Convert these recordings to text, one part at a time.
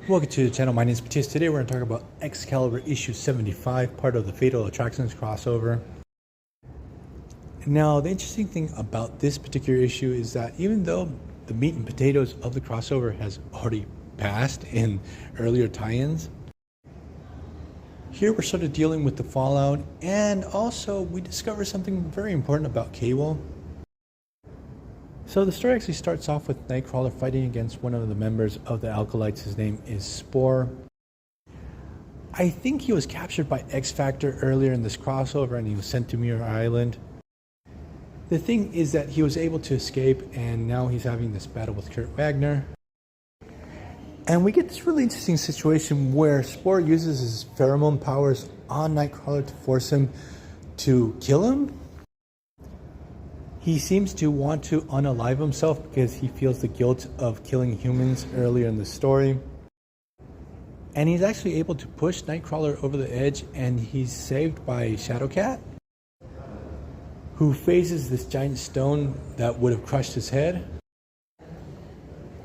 Welcome to the channel. My name is Matthias. Today we're going to talk about Excalibur issue 75, part of the Fatal Attractions crossover. Now, the interesting thing about this particular issue is that even though the meat and potatoes of the crossover has already passed in earlier tie-ins, here we're sort of dealing with the fallout, and also we discover something very important about Cable. So the story actually starts off with Nightcrawler fighting against one of the members of the Alkalites. His name is Spore. I think he was captured by X-Factor earlier in this crossover and he was sent to Muir Island. The thing is that he was able to escape and now he's having this battle with Kurt Wagner. And we get this really interesting situation where Spore uses his pheromone powers on Nightcrawler to force him to kill him. He seems to want to unalive himself because he feels the guilt of killing humans earlier in the story. And he's actually able to push Nightcrawler over the edge, and he's saved by Shadowcat, who faces this giant stone that would have crushed his head.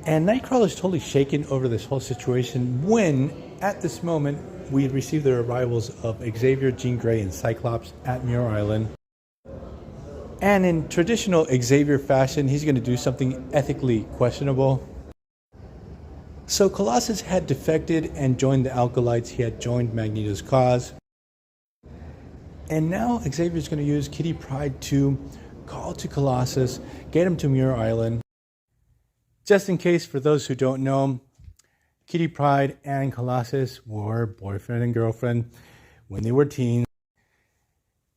And Nightcrawler is totally shaken over this whole situation when, at this moment, we receive the arrivals of Xavier, Jean Grey, and Cyclops at Muir Island. And in traditional Xavier fashion, he's going to do something ethically questionable. So Colossus had defected and joined the Alkalites. He had joined Magneto's cause. And now Xavier's going to use Kitty Pryde to call to Colossus, get him to Muir Island. Just in case, for those who don't know, Kitty Pryde and Colossus were boyfriend and girlfriend when they were teens.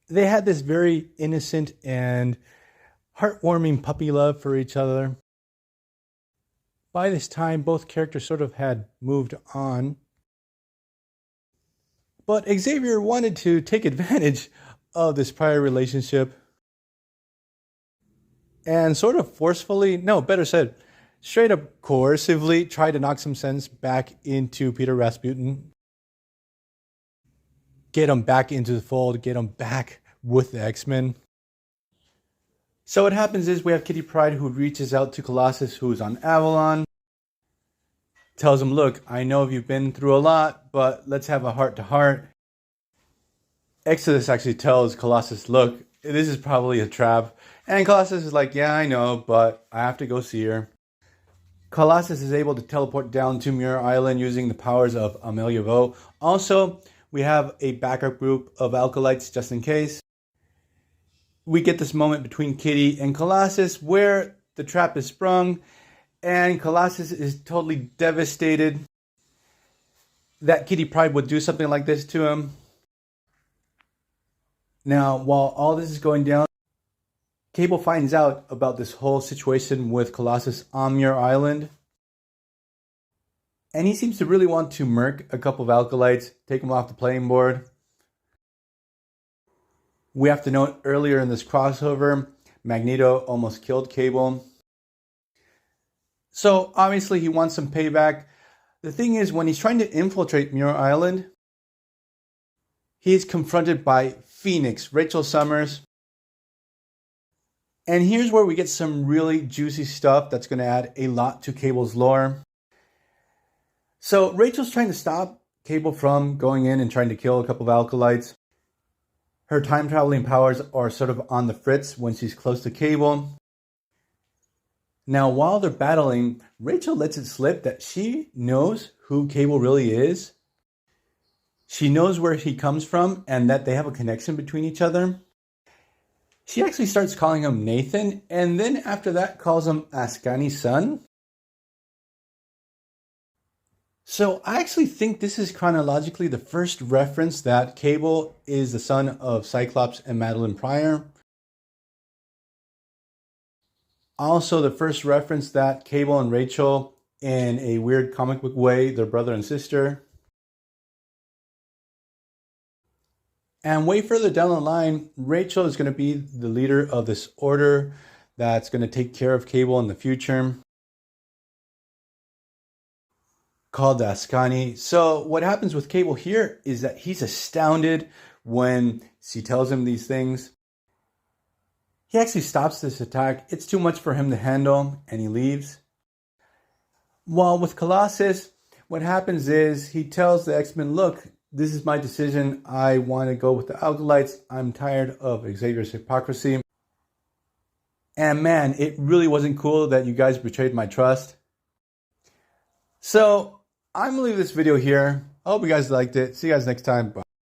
They had this very innocent and heartwarming puppy love for each other. By this time, both characters sort of had moved on. But Xavier wanted to take advantage of this prior relationship and sort of forcefully, no, better said, straight up coercively try to knock some sense back into Peter Rasputin. Get him back into the fold, get him back with the X-Men. So what happens is we have Kitty Pryde who reaches out to Colossus, who's on Avalon. Tells him, look, I know you've been through a lot, but let's have a heart-to-heart. Exodus actually tells Colossus, look, this is probably a trap. And Colossus is like, yeah, I know, but I have to go see her. Colossus is able to teleport down to Muir Island using the powers of Amelia Vo. Also, we have a backup group of Alkalites just in case. We get this moment between Kitty and Colossus where the trap is sprung and Colossus is totally devastated that Kitty Pryde would do something like this to him. Now, while all this is going down, Cable finds out about this whole situation with Colossus on Muir Island. And he seems to really want to murk a couple of Alkalites, take them off the playing board. We have to note earlier in this crossover, Magneto almost killed Cable. So obviously he wants some payback. The thing is, when he's trying to infiltrate Muir Island, he is confronted by Phoenix, Rachel Summers. And here's where we get some really juicy stuff that's going to add a lot to Cable's lore. So Rachel's trying to stop Cable from going in and trying to kill a couple of Alkalites. Her time-traveling powers are sort of on the fritz when she's close to Cable. Now, while they're battling, Rachel lets it slip that she knows who Cable really is. She knows where he comes from and that they have a connection between each other. She actually starts calling him Nathan, and then after that calls him Ascani's son. So I actually think this is chronologically the first reference that Cable is the son of Cyclops and Madeline Pryor. Also the first reference that Cable and Rachel, in a weird comic book way, they're brother and sister. And way further down the line, Rachel is going to be the leader of this order that's going to take care of Cable in the future, called the Ascani. So what happens with Cable here is that he's astounded when she tells him these things. He actually stops this attack. It's too much for him to handle, and he leaves. While with Colossus, What happens is he tells the X-Men, look, this is my decision. I want to go with the Alkalites. I'm tired of Xavier's hypocrisy. And man, it really wasn't cool that you guys betrayed my trust. So I'm going to leave this video here. I hope you guys liked it. See you guys next time. Bye.